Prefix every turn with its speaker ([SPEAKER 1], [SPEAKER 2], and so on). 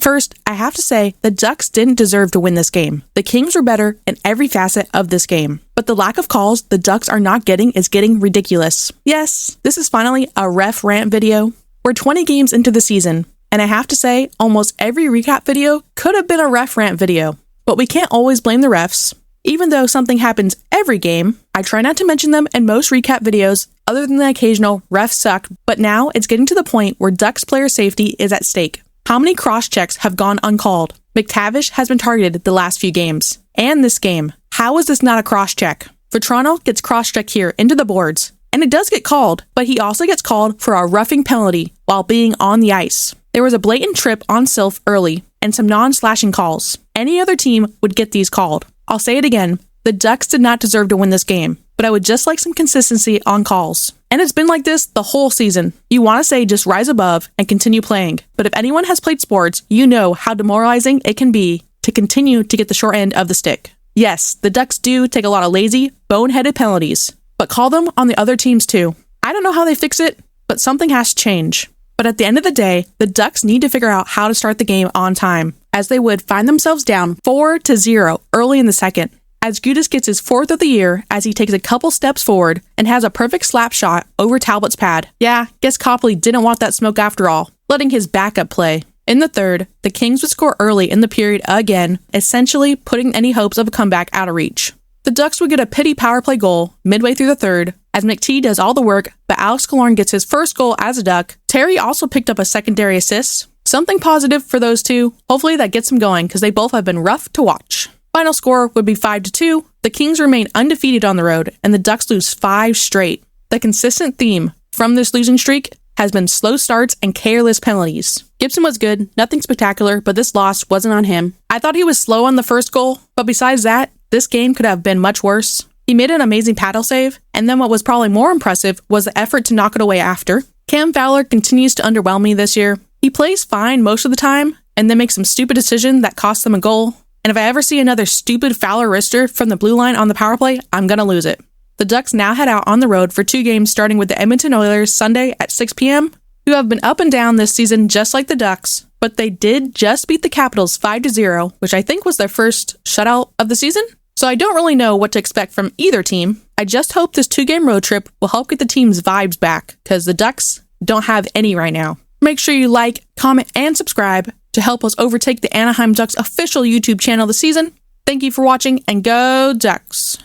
[SPEAKER 1] First, I have to say, the Ducks didn't deserve to win this game. The Kings were better in every facet of this game. But the lack of calls the Ducks are not getting is getting ridiculous. Yes, this is finally a ref rant video. We're 20 games into the season, and I have to say, almost every recap video could have been a ref rant video. But we can't always blame the refs. Even though something happens every game, I try not to mention them in most recap videos other than the occasional refs suck, but now it's getting to the point where Ducks player safety is at stake. How many cross-checks have gone uncalled? McTavish has been targeted the last few games. And this game. How is this not a cross-check? Vetrano gets cross-checked here into the boards. And it does get called, but he also gets called for a roughing penalty while being on the ice. There was a blatant trip on Sylph early, and some non-slashing calls. Any other team would get these called. I'll say it again, the Ducks did not deserve to win this game, but I would just like some consistency on calls. And it's been like this the whole season. You want to say just rise above and continue playing, but if anyone has played sports, you know how demoralizing it can be to continue to get the short end of the stick. Yes, the Ducks do take a lot of lazy, boneheaded penalties, but call them on the other teams too. I don't know how they fix it, but something has to change. But at the end of the day, the Ducks need to figure out how to start the game on time, as they would find themselves down 4-0 early in the second, as Gudas gets his 4th of the year as he takes a couple steps forward and has a perfect slap shot over Talbot's pad. Yeah, guess Copley didn't want that smoke after all, letting his backup play. In the third, the Kings would score early in the period again, essentially putting any hopes of a comeback out of reach. The Ducks would get a pity power play goal midway through the third, as McT does all the work, but Alex Killorn gets his first goal as a Duck. Terry also picked up a secondary assist. Something positive for those two. Hopefully that gets them going, because they both have been rough to watch. Final score would be 5-2. The Kings remain undefeated on the road, and the Ducks lose 5 straight. The consistent theme from this losing streak has been slow starts and careless penalties. Gibson was good, nothing spectacular, but this loss wasn't on him. I thought he was slow on the first goal, but besides that, this game could have been much worse. He made an amazing paddle save, and then what was probably more impressive was the effort to knock it away after. Cam Fowler continues to underwhelm me this year. He plays fine most of the time, and then makes some stupid decision that costs them a goal. And if I ever see another stupid Fowler wrister from the blue line on the power play, I'm gonna lose it. The Ducks now head out on the road for 2 games starting with the Edmonton Oilers Sunday at 6 p.m., who have been up and down this season just like the Ducks, but they did just beat the Capitals 5-0, which I think was their first shutout of the season. So I don't really know what to expect from either team. I just hope this 2-game road trip will help get the team's vibes back, because the Ducks don't have any right now. Make sure you like, comment, and subscribe to help us overtake the Anaheim Ducks official YouTube channel this season. Thank you for watching, and go Ducks!